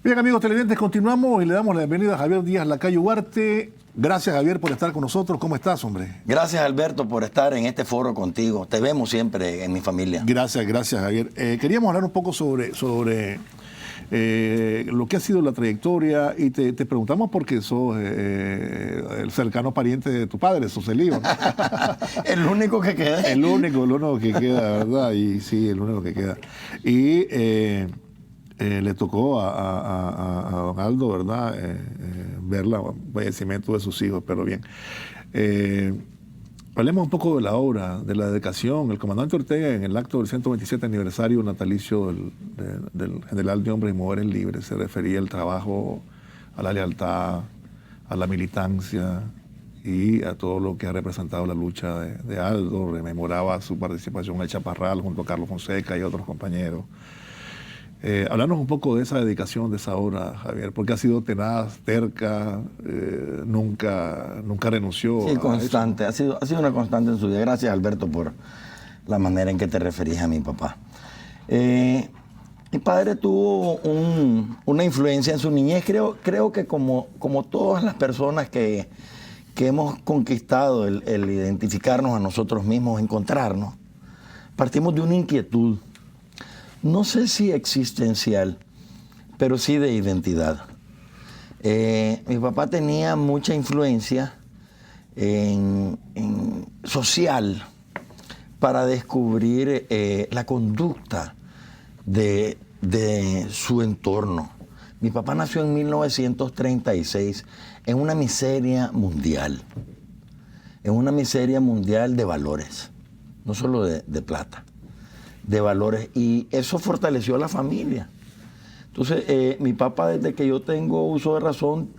Bien, amigos televidentes, continuamos y le damos la bienvenida a Javier Díaz Lacayo Huarte. Gracias, Javier, por estar con nosotros. ¿Cómo estás, hombre? Gracias, Alberto, por estar en este foro contigo. Te vemos siempre en mi familia. Gracias, Javier. Queríamos hablar un poco sobre lo que ha sido la trayectoria y te preguntamos porque sos el cercano pariente de tu padre, sos el hijo, ¿no? El único que queda. El único que queda, ¿verdad? Y sí, el único que queda. Y le tocó a don Aldo, ¿verdad? Ver el fallecimiento de sus hijos, pero bien. Hablemos un poco de la obra, de la dedicación. El comandante Ortega, en el acto del 127 aniversario natalicio del general de Hombres y Mujeres Libres, se refería al trabajo, a la lealtad, a la militancia y a todo lo que ha representado la lucha de Aldo. Rememoraba su participación en el Chaparral junto a Carlos Fonseca y otros compañeros. Hablarnos un poco de esa dedicación, de esa obra, Javier, porque ha sido tenaz, terca, nunca renunció. Sí, constante, ha sido una constante en su vida. Gracias, Alberto, por la manera en que te referís a mi papá. Mi padre tuvo una influencia en su niñez. Creo que como todas las personas que hemos conquistado el identificarnos a nosotros mismos, encontrarnos, partimos de una inquietud. No sé si existencial, pero sí de identidad. Mi papá tenía mucha influencia social para descubrir la conducta de su entorno. Mi papá nació en 1936 en una miseria mundial de valores, no solo de plata, de valores, y eso fortaleció a la familia. Entonces, mi papá, desde que yo tengo uso de razón,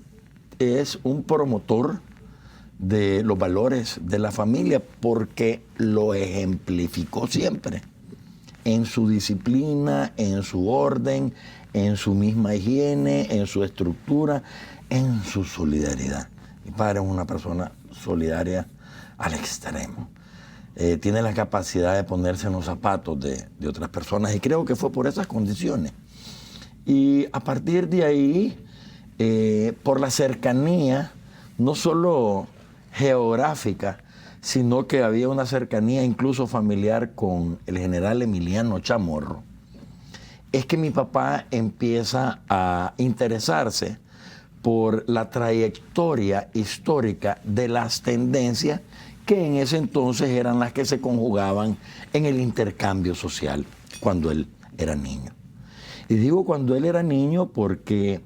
es un promotor de los valores de la familia porque lo ejemplificó siempre en su disciplina, en su orden, en su misma higiene, en su estructura, en su solidaridad. Mi padre es una persona solidaria al extremo. Tiene la capacidad de ponerse en los zapatos de otras personas, y creo que fue por esas condiciones. Y a partir de ahí, por la cercanía, no solo geográfica, sino que había una cercanía incluso familiar con el general Emiliano Chamorro, es que mi papá empieza a interesarse por la trayectoria histórica de las tendencias que en ese entonces eran las que se conjugaban en el intercambio social cuando él era niño. Y digo cuando él era niño porque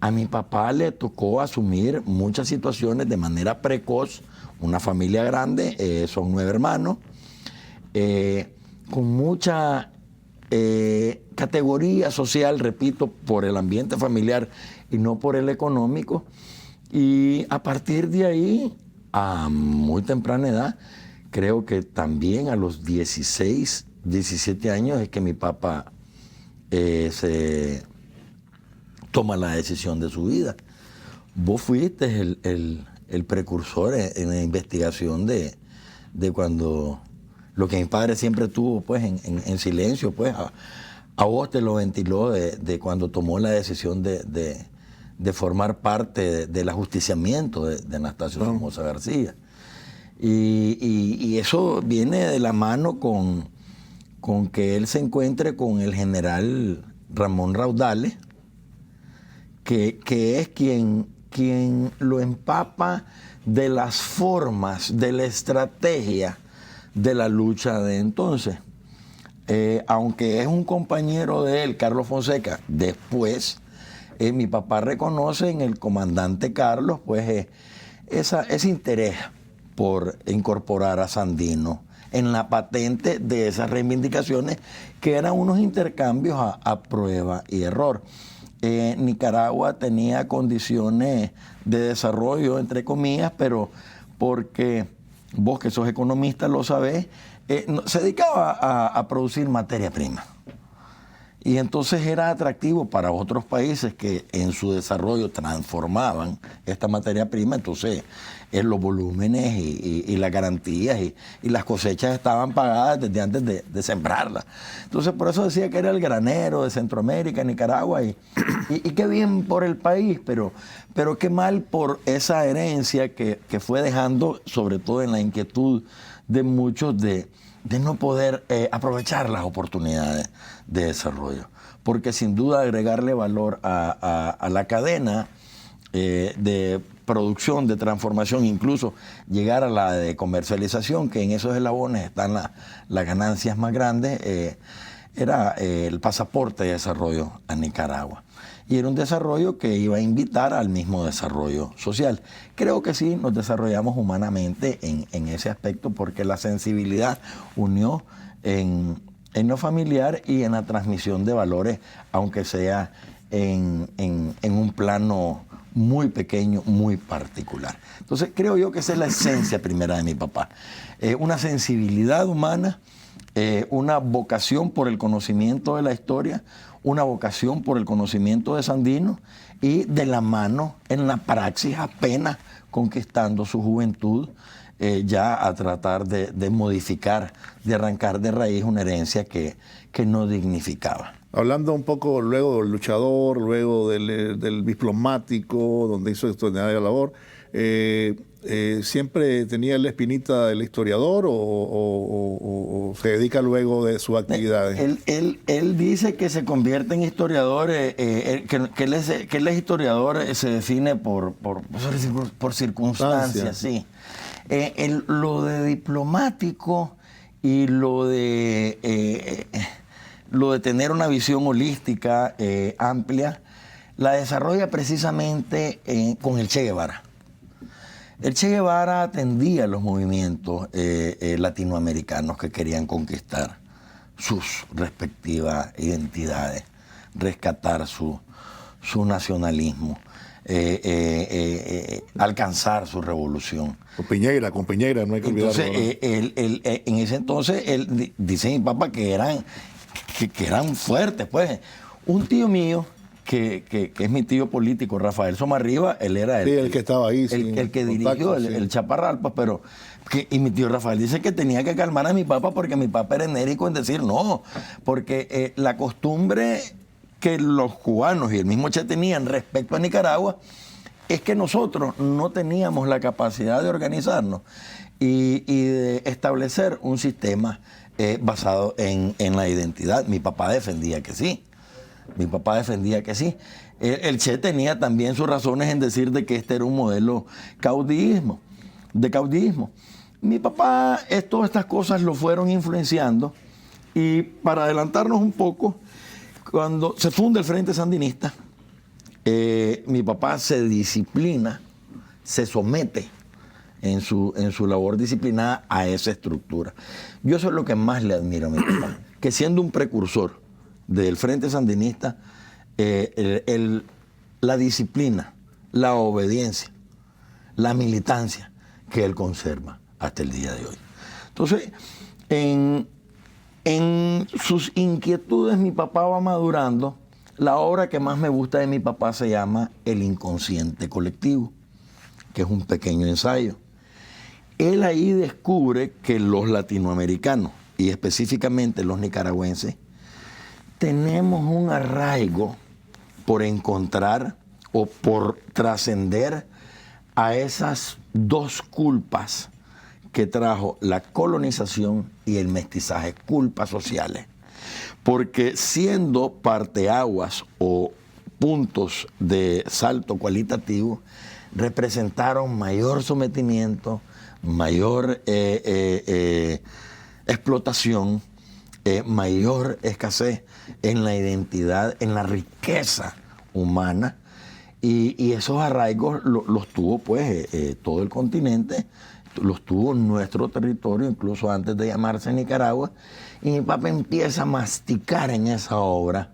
a mi papá le tocó asumir muchas situaciones de manera precoz, una familia grande, son 9 hermanos, con mucha categoría social, repito, por el ambiente familiar y no por el económico. Y a partir de ahí, a muy temprana edad, creo que también a los 16, 17 años es que mi papá se toma la decisión de su vida. Vos fuiste el precursor en la investigación de cuando lo que mi padre siempre tuvo pues en silencio, pues a vos te lo ventiló de cuando tomó la decisión de formar parte del ajusticiamiento de Anastasio Somoza García. Y eso viene de la mano con que él se encuentre con el general Ramón Raudales, que es quien lo empapa de las formas, de la estrategia de la lucha de entonces. Aunque es un compañero de él, Carlos Fonseca, después mi papá reconoce en el comandante Carlos pues ese interés por incorporar a Sandino en la patente de esas reivindicaciones que eran unos intercambios a prueba y error. Nicaragua tenía condiciones de desarrollo, entre comillas, pero porque vos que sos economista lo sabés, se dedicaba a producir materia prima. Y entonces era atractivo para otros países que en su desarrollo transformaban esta materia prima. Entonces los volúmenes y las garantías y las cosechas estaban pagadas desde antes de sembrarlas. Entonces por eso decía que era el granero de Centroamérica, Nicaragua. Y qué bien por el país, pero qué mal por esa herencia que fue dejando, sobre todo en la inquietud de muchos, de no poder aprovechar las oportunidades de desarrollo. Porque sin duda agregarle valor a la cadena de producción, de transformación, incluso llegar a la de comercialización, que en esos eslabones están las ganancias más grandes, era el pasaporte de desarrollo a Nicaragua. Y era un desarrollo que iba a invitar al mismo desarrollo social. Creo que sí, nos desarrollamos humanamente en ese aspecto, porque la sensibilidad unió en lo familiar y en la transmisión de valores, aunque sea en un plano muy pequeño, muy particular. Entonces creo yo que esa es la esencia primera de mi papá. Una sensibilidad humana, una vocación por el conocimiento de la historia, una vocación por el conocimiento de Sandino, y de la mano en la praxis, apenas conquistando su juventud, ya a tratar de modificar, de arrancar de raíz una herencia que no dignificaba. Hablando un poco luego del luchador, luego del diplomático, donde hizo extraordinaria labor, ¿siempre tenía la espinita del historiador o se dedica luego de sus actividades? Él dice que se convierte en historiador, que él es historiador, se define por circunstancias, sí. Lo de diplomático y lo de tener una visión holística amplia, la desarrolla precisamente con el Che Guevara. El Che Guevara atendía los movimientos latinoamericanos que querían conquistar sus respectivas identidades, rescatar su nacionalismo, alcanzar su revolución. Con Piñera, no hay que olvidarlo. Entonces, en ese entonces, dice mi papá que eran fuertes, pues. Un tío mío, que es mi tío político, Rafael Somarriba, él era el que estaba ahí. El que dirigió el Chaparralpa, y mi tío Rafael dice que tenía que calmar a mi papá porque mi papá era enérgico en decir no, porque la costumbre que los cubanos y el mismo Che tenían respecto a Nicaragua es que nosotros no teníamos la capacidad de organizarnos y de establecer un sistema basado en la identidad. Mi papá defendía que sí. El Che tenía también sus razones en decir de que este era un modelo de caudillismo. Mi papá, todas estas cosas lo fueron influenciando, y para adelantarnos un poco, cuando se funda el Frente Sandinista, mi papá se disciplina, se somete en su labor disciplinada a esa estructura. Yo eso es lo que más le admiro a mi papá, que siendo un precursor del Frente Sandinista, la disciplina, la obediencia, la militancia que él conserva hasta el día de hoy. Entonces, en sus inquietudes mi papá va madurando. La obra que más me gusta de mi papá se llama El Inconsciente Colectivo, que es un pequeño ensayo. Él ahí descubre que los latinoamericanos, y específicamente los nicaragüenses, tenemos un arraigo por encontrar o por trascender a esas dos culpas que trajo la colonización y el mestizaje, culpas sociales. Porque siendo parteaguas o puntos de salto cualitativo, representaron mayor sometimiento, mayor explotación, mayor escasez en la identidad, en la riqueza humana, y esos arraigos los tuvo pues todo el continente, los tuvo nuestro territorio, incluso antes de llamarse Nicaragua, y mi papá empieza a masticar en esa obra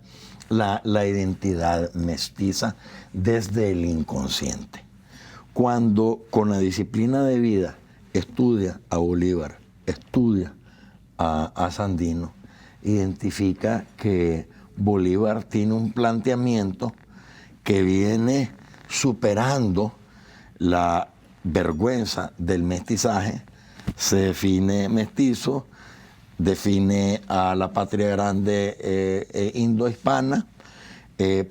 la identidad mestiza desde el inconsciente. Cuando con la disciplina de vida estudia a Bolívar, estudia a Sandino, identifica que Bolívar tiene un planteamiento que viene superando la vergüenza del mestizaje, se define mestizo, define a la patria grande indohispana,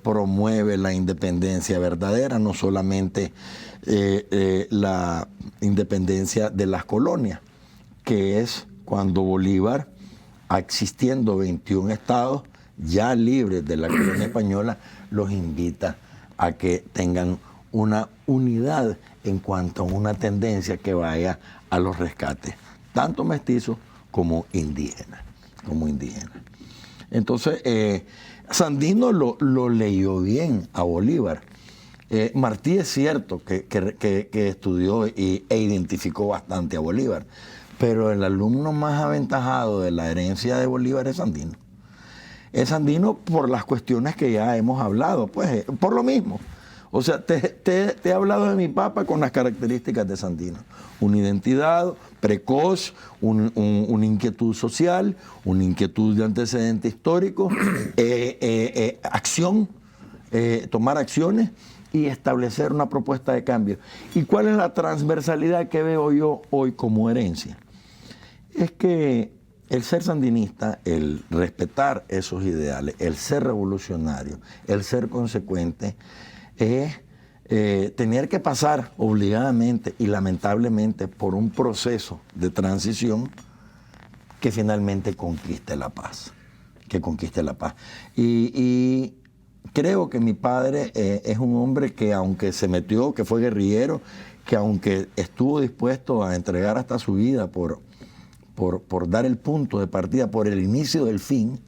promueve la independencia verdadera, no solamente la independencia de las colonias, que es cuando Bolívar, existiendo 21 estados ya libres de la colonia española, los invita a que tengan una unidad en cuanto a una tendencia que vaya a los rescates, tanto mestizos como indígenas. Entonces, Sandino lo leyó bien a Bolívar. Martí es cierto que estudió e identificó bastante a Bolívar, pero el alumno más aventajado de la herencia de Bolívar es Sandino. Es Sandino por las cuestiones que ya hemos hablado, pues, por lo mismo. O sea, te he hablado de mi papá con las características de Sandino. Una identidad precoz, una inquietud social, una inquietud de antecedente histórico, acción, tomar acciones y establecer una propuesta de cambio. ¿Y cuál es la transversalidad que veo yo hoy como herencia? Es que el ser sandinista, el respetar esos ideales, el ser revolucionario, el ser consecuente, es tener que pasar obligadamente y lamentablemente por un proceso de transición que finalmente conquiste la paz. Y creo que mi padre es un hombre que, aunque se metió, que fue guerrillero, que aunque estuvo dispuesto a entregar hasta su vida por dar el punto de partida, por el inicio del fin,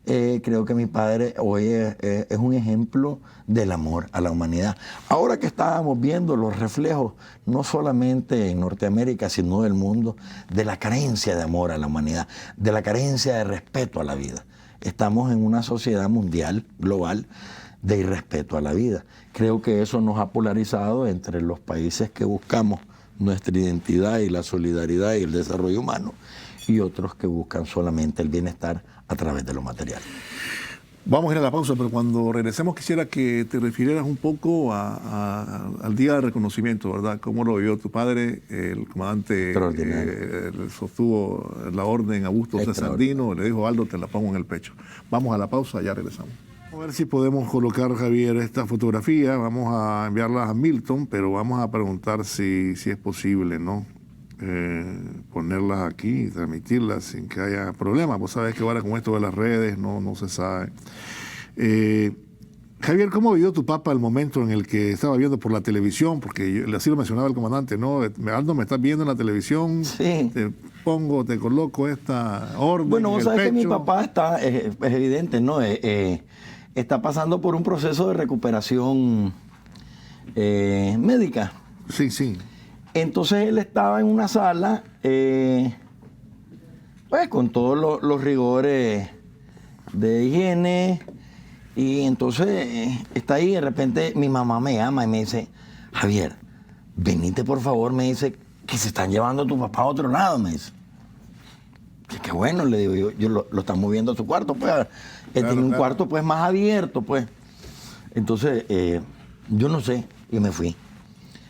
creo que mi padre hoy es un ejemplo del amor a la humanidad. Ahora que estábamos viendo los reflejos, no solamente en Norteamérica, sino del mundo, de la carencia de amor a la humanidad, de la carencia de respeto a la vida. Estamos en una sociedad mundial, global, de irrespeto a la vida. Creo que eso nos ha polarizado entre los países que buscamos nuestra identidad y la solidaridad y el desarrollo humano, y otros que buscan solamente el bienestar a través de lo material. Vamos a ir a la pausa, pero cuando regresemos quisiera que te refirieras un poco al día de reconocimiento, ¿verdad? ¿Cómo lo vio tu padre, el comandante sostuvo la orden a Bustos de Sandino, le dijo, Aldo, te la pongo en el pecho? Vamos a la pausa, ya regresamos. A ver si podemos colocar, Javier, esta fotografía, vamos a enviarla a Milton, pero vamos a preguntar si es posible, ¿no? Ponerlas aquí y transmitirlas sin que haya problemas. Vos sabés que ahora con esto de las redes no se sabe. Javier, ¿cómo vivió tu papá el momento en el que estaba viendo por la televisión? Porque así lo mencionaba el comandante, ¿no? Aldo, me estás viendo en la televisión, sí. te coloco esta orden. Bueno, vos sabés pecho. que mi papá está, es evidente, ¿no? Está pasando por un proceso de recuperación médica. Sí, sí. Entonces él estaba en una sala, pues con todos los rigores de higiene, y entonces está ahí, de repente mi mamá me llama y me dice, Javier, venite por favor, me dice, que se están llevando a tu papá a otro lado, me dice. Qué bueno, le digo yo lo están moviendo a su cuarto, pues, él tiene un cuarto pues más abierto, pues. Entonces, yo no sé, y me fui.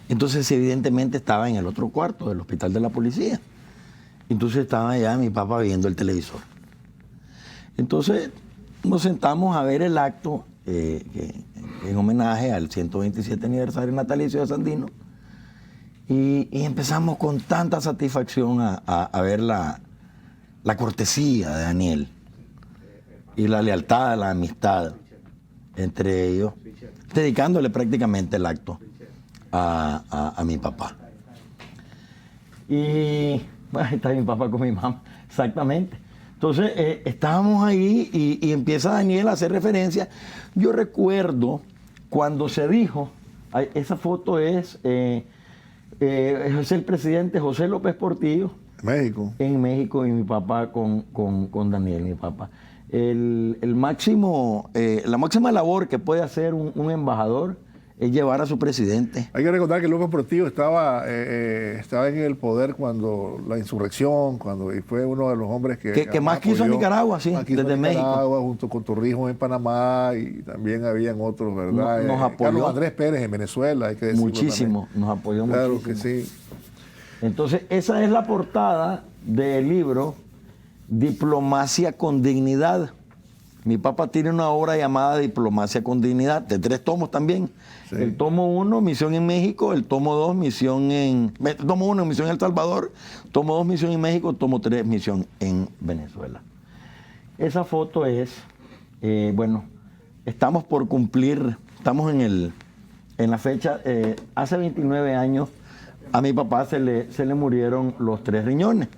Entonces, evidentemente, estaba en el otro cuarto del hospital de la policía. Entonces, estaba allá mi papá viendo el televisor. Entonces, nos sentamos a ver el acto en homenaje al 127 aniversario natalicio de Sandino. Y empezamos con tanta satisfacción a ver la cortesía de Daniel y la lealtad, la amistad entre ellos, dedicándole prácticamente el acto a mi papá. Y bueno, ahí está mi papá con mi mamá, exactamente. Entonces, estábamos ahí y empieza Daniel a hacer referencia. Yo recuerdo cuando se dijo, esa foto es el presidente José López Portillo. México. En México, y mi papá con Daniel, mi papá. La máxima labor que puede hacer un embajador es llevar a su presidente. Hay que recordar que López Portillo estaba en el poder cuando la insurrección, y fue uno de los hombres que más quiso a Nicaragua, sí, desde México. Junto con Torrijos en Panamá, y también habían otros, ¿verdad? Nos apoyó. Carlos Andrés Pérez en Venezuela, hay que decirlo muchísimo, también. nos apoyó claro muchísimo. Claro que sí. Entonces, esa es la portada del libro Diplomacia con Dignidad. Mi papá tiene una obra llamada Diplomacia con Dignidad, de 3 tomos también. Sí. El tomo 1, Misión en México. El tomo 2, Tomo 1, Misión en El Salvador. Tomo 2, Misión en México. Tomo 3, Misión en Venezuela. Esa foto es, estamos por cumplir, estamos en la fecha, hace 29 años a mi papá se le murieron los 3 riñones.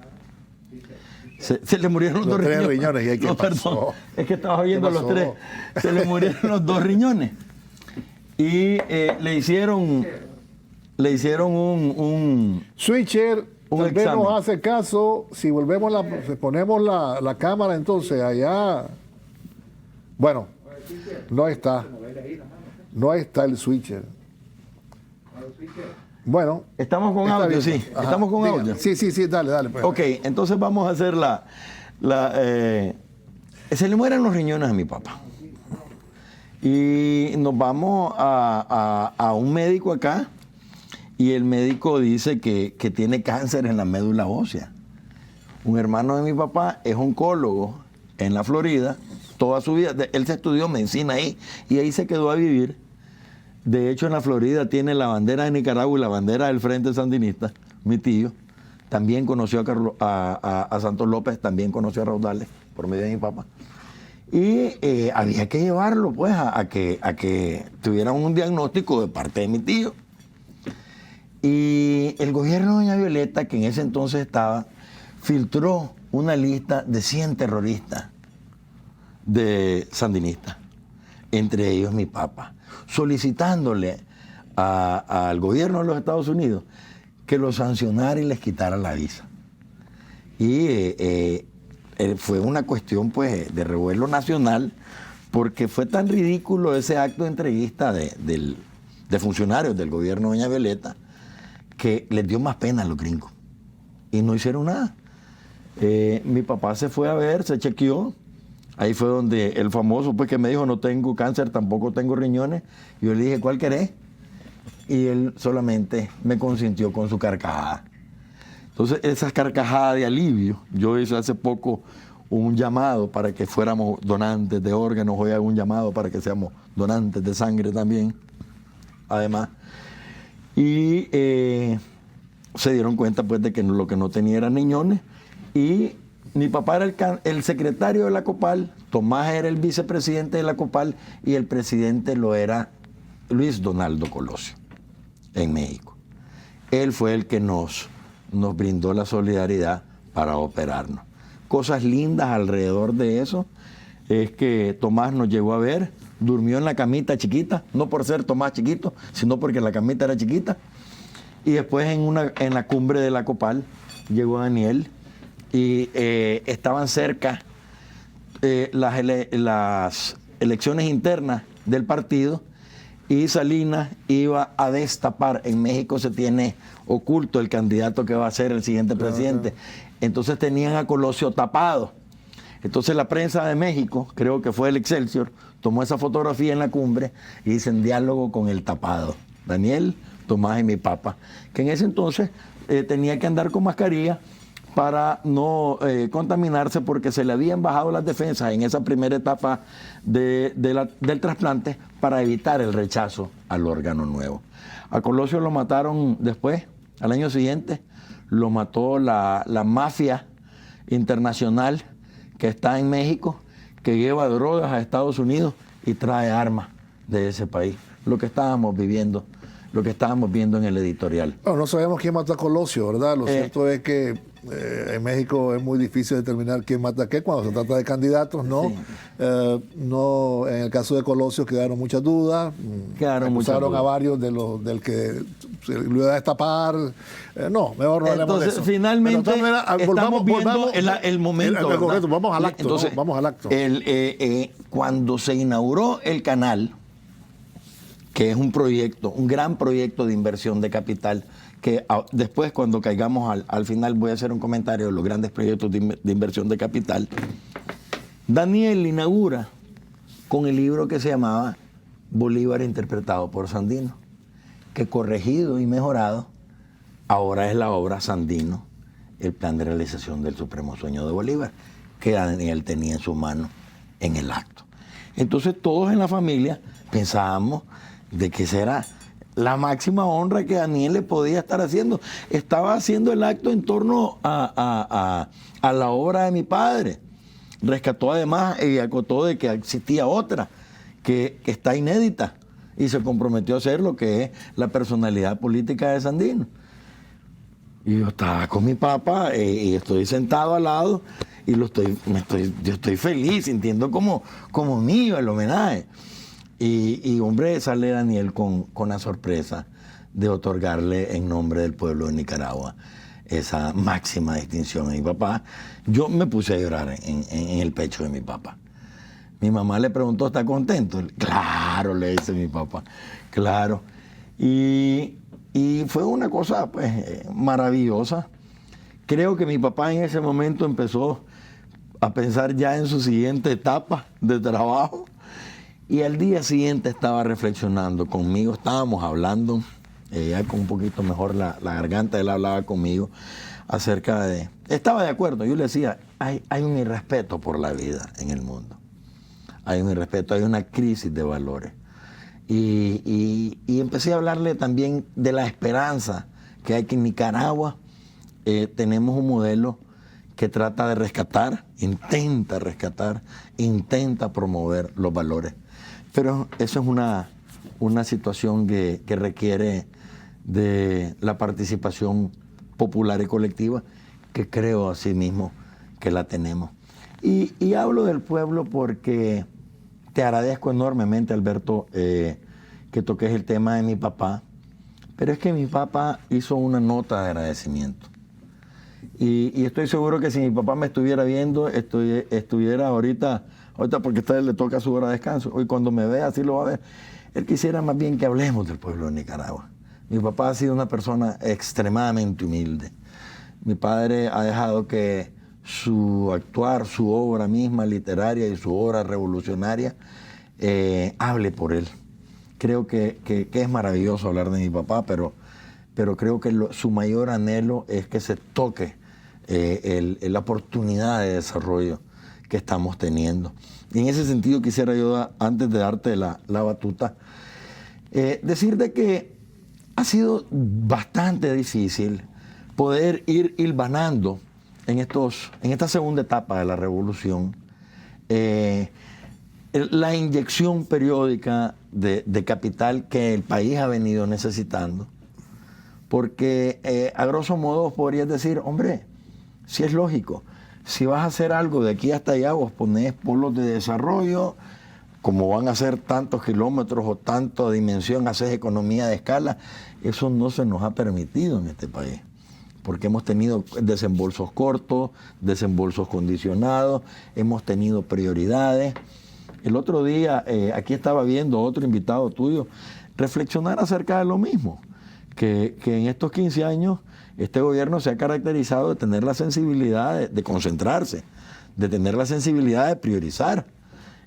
Se le murieron los 2 riñones. ¿Y qué pasó? Perdón, es que estaba oyendo los 3. Se le murieron los 2 riñones. Y le hicieron un Switcher, tal vez nos hace caso. Si ponemos la cámara entonces allá. Bueno, no está el switcher. Bueno. Estamos con audio, sí. Ajá. Estamos con audio. Sí, dale. Pues. Ok, entonces vamos a hacer se le mueren los riñones a mi papá. Y nos vamos a un médico acá, y el médico dice que tiene cáncer en la médula ósea. Un hermano de mi papá es oncólogo en la Florida, toda su vida. Él se estudió medicina ahí, y ahí se quedó a vivir. De hecho, en la Florida tiene la bandera de Nicaragua y la bandera del Frente Sandinista. Mi tío también conoció a Santos López, también conoció a Raudales por medio de mi papá. Y había que llevarlo, pues, a que tuvieran un diagnóstico de parte de mi tío. Y el gobierno de doña Violeta, que en ese entonces estaba, filtró una lista de 100 terroristas de sandinistas, entre ellos mi papá, solicitándole al gobierno de los Estados Unidos que los sancionara y les quitara la visa. Y fue una cuestión, pues, de revuelo nacional, porque fue tan ridículo ese acto de entrevista de funcionarios del gobierno de doña Violeta, que les dio más pena a los gringos y no hicieron nada. Mi papá se fue a ver, se chequeó. Ahí fue donde el famoso, pues, que me dijo: no tengo cáncer, tampoco tengo riñones. Y yo le dije: ¿cuál querés? Y él solamente me consintió con su carcajada. Entonces, esas carcajadas de alivio, yo hice hace poco un llamado para que fuéramos donantes de órganos, hoy hago un llamado para que seamos donantes de sangre también, además. Y se dieron cuenta, pues, de que lo que no tenía eran riñones. Y mi papá era el secretario de la COPAL, Tomás era el vicepresidente de la COPAL, y el presidente lo era Luis Donaldo Colosio, en México. Él fue el que nos brindó la solidaridad para operarnos. Cosas lindas alrededor de eso es que Tomás nos llegó a ver, durmió en la camita chiquita, no por ser Tomás chiquito, sino porque la camita era chiquita. Y después en la cumbre de la COPAL llegó Daniel, y estaban cerca las elecciones internas del partido, y Salinas iba a destapar. En México se tiene oculto el candidato que va a ser el siguiente presidente. Entonces tenían a Colosio tapado. Entonces la prensa de México, creo que fue el Excelsior, tomó esa fotografía en la cumbre y dice: en diálogo con el tapado. Daniel, Tomás y mi papá, que en ese entonces tenía que andar con mascarilla para no contaminarse, porque se le habían bajado las defensas en esa primera etapa del trasplante para evitar el rechazo al órgano nuevo. A Colosio lo mataron después, al año siguiente, lo mató la mafia internacional que está en México, que lleva drogas a Estados Unidos y trae armas de ese país. Lo que estábamos viviendo, lo que estábamos viendo en el editorial. No sabemos quién mató a Colosio, ¿verdad? Lo cierto es que en México es muy difícil determinar quién mata a qué cuando se trata de candidatos, ¿no? Sí. No, en el caso de Colosio quedaron muchas dudas. Acusaron a varios del que lo iba a destapar. No, mejor no hablemos de eso. Entonces, finalmente, estamos viendo el momento. Correcto, vamos al acto. Entonces, vamos al acto. Cuando se inauguró el canal, que es un proyecto, un gran proyecto de inversión de capital, que después cuando caigamos al final voy a hacer un comentario de los grandes proyectos de inversión de capital. Daniel inaugura con el libro que se llamaba Bolívar interpretado por Sandino, que corregido y mejorado, ahora es la obra Sandino, el plan de realización del supremo sueño de Bolívar, que Daniel tenía en su mano en el acto. Entonces todos en la familia pensábamos de que será la máxima honra que Daniel le podía estar haciendo. Estaba haciendo el acto en torno a la obra de mi padre. Rescató además y acotó de que existía otra que está inédita y se comprometió a hacer lo que es la personalidad política de Sandino. Y yo estaba con mi papá y estoy sentado al lado y yo estoy feliz, sintiendo como mío el homenaje. Y hombre, sale Daniel con la sorpresa de otorgarle en nombre del pueblo de Nicaragua esa máxima distinción a mi papá. Yo me puse a llorar en el pecho de mi papá. Mi mamá le preguntó, ¿está contento? Claro, le dice mi papá, claro. Y fue una cosa pues maravillosa. Creo que mi papá en ese momento empezó a pensar ya en su siguiente etapa de trabajo. Y al día siguiente estaba reflexionando conmigo, estábamos hablando, ya con un poquito mejor la garganta, él hablaba conmigo acerca de... Estaba de acuerdo, yo le decía, hay un irrespeto por la vida en el mundo. Hay un irrespeto, hay una crisis de valores. Y empecé a hablarle también de la esperanza que hay, que en Nicaragua tenemos un modelo que trata de rescatar, intenta promover los valores. Pero eso es una situación que requiere de la participación popular y colectiva, que creo asimismo que la tenemos. Y hablo del pueblo porque te agradezco enormemente, Alberto, que toques el tema de mi papá, pero es que mi papá hizo una nota de agradecimiento. Y estoy seguro que si mi papá me estuviera viendo, estuviera ahorita porque a usted le toca su hora de descanso, hoy cuando me vea así lo va a ver. Él quisiera más bien que hablemos del pueblo de Nicaragua. Mi papá ha sido una persona extremadamente humilde. Mi padre ha dejado que su actuar, su obra misma literaria y su obra revolucionaria hable por él. Creo que es maravilloso hablar de mi papá, pero creo que su mayor anhelo es que se toque la oportunidad de desarrollo que estamos teniendo. Y en ese sentido quisiera yo, antes de darte la batuta, decir de que ha sido bastante difícil poder ir hilvanando en esta segunda etapa de la revolución la inyección periódica de capital que el país ha venido necesitando. Porque a grosso modo podrías decir, hombre, si es lógico, si vas a hacer algo de aquí hasta allá, vos ponés polos de desarrollo, como van a ser tantos kilómetros o tanta dimensión, haces economía de escala. Eso no se nos ha permitido en este país, porque hemos tenido desembolsos cortos, desembolsos condicionados, hemos tenido prioridades. El otro día, aquí estaba viendo otro invitado tuyo, reflexionar acerca de lo mismo, que en estos 15 años este gobierno se ha caracterizado de tener la sensibilidad de concentrarse, de tener la sensibilidad de priorizar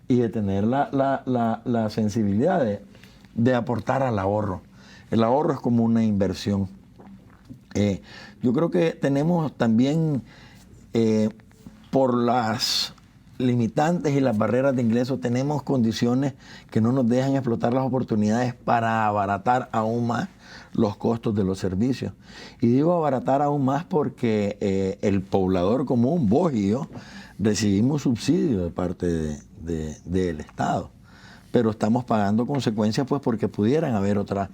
y de tener la sensibilidad de aportar al ahorro. El ahorro es como una inversión. Yo creo que tenemos también, por las limitantes y las barreras de ingreso, tenemos condiciones que no nos dejan explotar las oportunidades para abaratar aún más los costos de los servicios. Y digo abaratar aún más porque el poblador común, vos y yo, recibimos subsidios de parte del Estado, pero estamos pagando consecuencias pues porque pudieran haber otras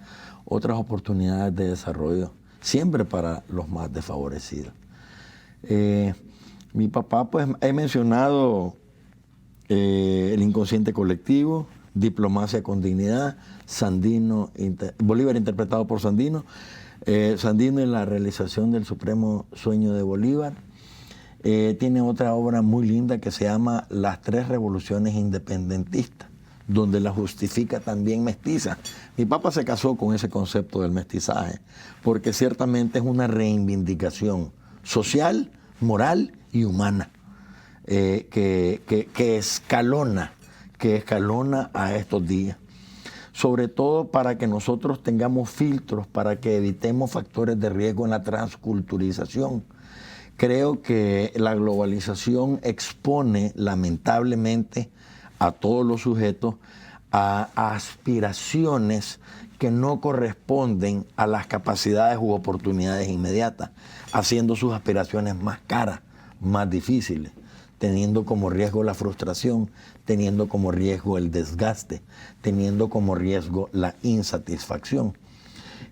oportunidades de desarrollo, siempre para los más desfavorecidos. Mi papá, pues he mencionado el inconsciente colectivo, diplomacia con dignidad, Sandino, Bolívar interpretado por Sandino, Sandino en la realización del supremo sueño de Bolívar. Tiene otra obra muy linda que se llama Las tres revoluciones independentistas, donde la justifica también mestiza. Mi papá se casó con ese concepto del mestizaje, porque ciertamente es una reivindicación social, moral y humana, que escalona a estos días. Sobre todo para que nosotros tengamos filtros, para que evitemos factores de riesgo en la transculturización. Creo que la globalización expone lamentablemente a todos los sujetos a aspiraciones que no corresponden a las capacidades u oportunidades inmediatas, haciendo sus aspiraciones más caras, más difíciles, teniendo como riesgo la frustración, teniendo como riesgo el desgaste, teniendo como riesgo la insatisfacción.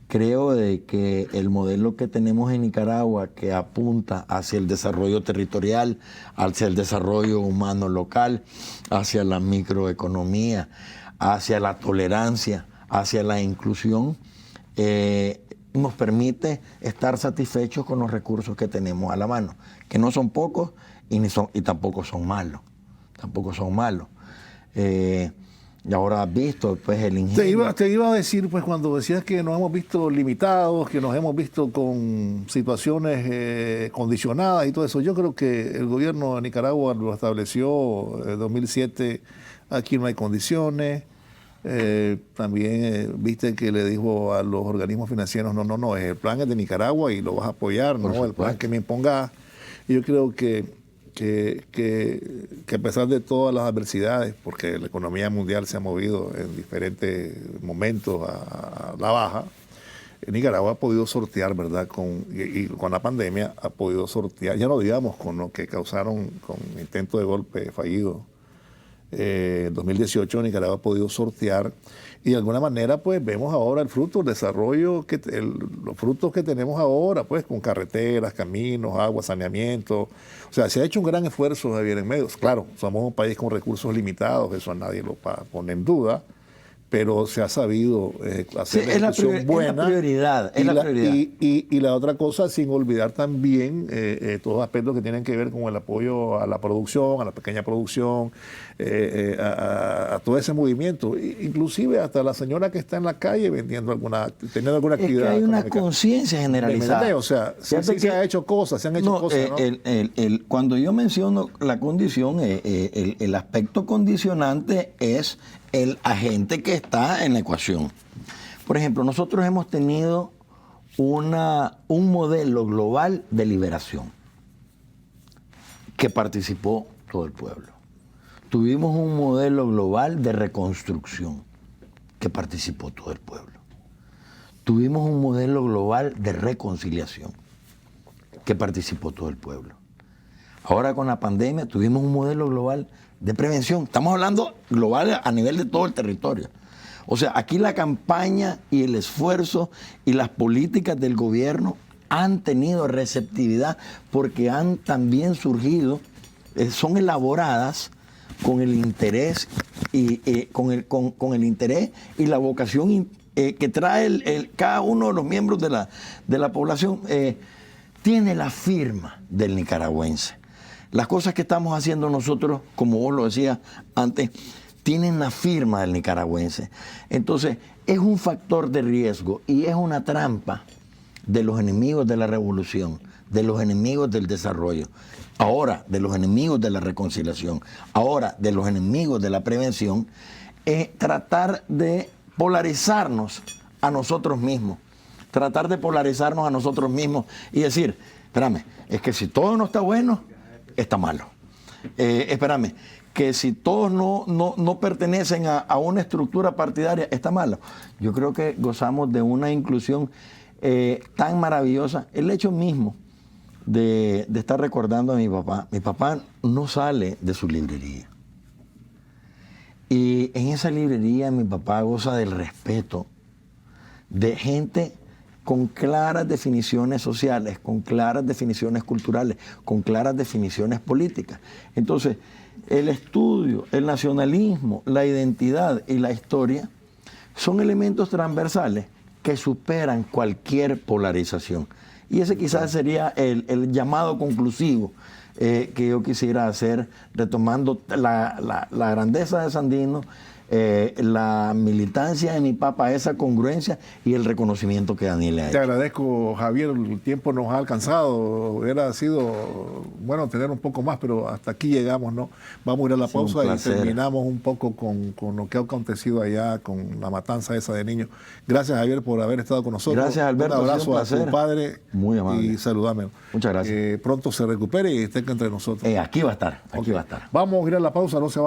Creo de que el modelo que tenemos en Nicaragua, que apunta hacia el desarrollo territorial, hacia el desarrollo humano local, hacia la microeconomía, hacia la tolerancia, hacia la inclusión, nos permite estar satisfechos con los recursos que tenemos a la mano, que no son pocos y tampoco son malos. Y ahora has visto pues el ingenio. Te iba a decir, pues cuando decías que nos hemos visto limitados, que nos hemos visto con situaciones condicionadas y todo eso, yo creo que el gobierno de Nicaragua lo estableció en 2007, aquí no hay condiciones. También viste que le dijo a los organismos financieros, no, el plan es de Nicaragua y lo vas a apoyar, no el plan que me impongas. Y yo creo que a pesar de todas las adversidades, porque la economía mundial se ha movido en diferentes momentos a la baja, Nicaragua ha podido sortear, ¿verdad? Y con la pandemia ha podido sortear, ya no digamos con lo que causaron con intento de golpe fallido. En 2018 Nicaragua ha podido sortear y de alguna manera pues vemos ahora el fruto, el desarrollo, los frutos que tenemos ahora pues con carreteras, caminos, agua, saneamiento. O sea, se ha hecho un gran esfuerzo, Javier, en medios. Claro, somos un país con recursos limitados, eso a nadie lo pone en duda, pero se ha sabido hacer una discusión buena. Es la prioridad. Y la otra cosa, sin olvidar también todos los aspectos que tienen que ver con el apoyo a la producción, a la pequeña producción, a todo ese movimiento. Inclusive hasta la señora que está en la calle teniendo alguna actividad. Es que hay una conciencia generalizada. O sea, sí se han hecho cosas, ¿no? Cuando yo menciono la condición, el aspecto condicionante es el agente que está en la ecuación. Por ejemplo, nosotros hemos tenido un modelo global de liberación que participó todo el pueblo. Tuvimos un modelo global de reconstrucción que participó todo el pueblo. Tuvimos un modelo global de reconciliación que participó todo el pueblo. Ahora con la pandemia tuvimos un modelo global de prevención. Estamos hablando global a nivel de todo el territorio. O sea, aquí la campaña y el esfuerzo y las políticas del gobierno han tenido receptividad porque han también surgido, son elaboradas con el interés y con el interés y la vocación que trae cada uno de los miembros de la población. Tiene la firma del nicaragüense. Las cosas que estamos haciendo nosotros, como vos lo decías antes, tienen la firma del nicaragüense. Entonces, es un factor de riesgo y es una trampa de los enemigos de la revolución, de los enemigos del desarrollo, ahora de los enemigos de la reconciliación, ahora de los enemigos de la prevención, tratar de polarizarnos a nosotros mismos. Tratar de polarizarnos a nosotros mismos y decir, espérame, es que si todo no está bueno, está malo. Espérame, que si todos no pertenecen a una estructura partidaria, está malo. Yo creo que gozamos de una inclusión tan maravillosa. El hecho mismo de estar recordando a mi papá no sale de su librería. Y en esa librería mi papá goza del respeto de gente con claras definiciones sociales, con claras definiciones culturales, con claras definiciones políticas. Entonces, el estudio, el nacionalismo, la identidad y la historia son elementos transversales que superan cualquier polarización. Y ese quizás sería el llamado conclusivo que yo quisiera hacer, retomando la grandeza de Sandino, la militancia de mi papá, esa congruencia y el reconocimiento que Daniel le ha Te hecho. agradezco, Javier, el tiempo nos ha alcanzado, hubiera sido bueno tener un poco más, pero hasta aquí llegamos, ¿no? Vamos a ir a la Sí, un pausa y placer. terminamos un poco con lo que ha acontecido allá, con la matanza esa de niños. Gracias, Javier, por haber estado con nosotros. Gracias, Alberto, Un ha abrazo sido un a tu placer. padre Muy amable. y saludame. Muchas gracias. Pronto se recupere y esté entre nosotros. Aquí va a estar, aquí Ok. va a estar. Vamos a ir a la pausa, no se vaya.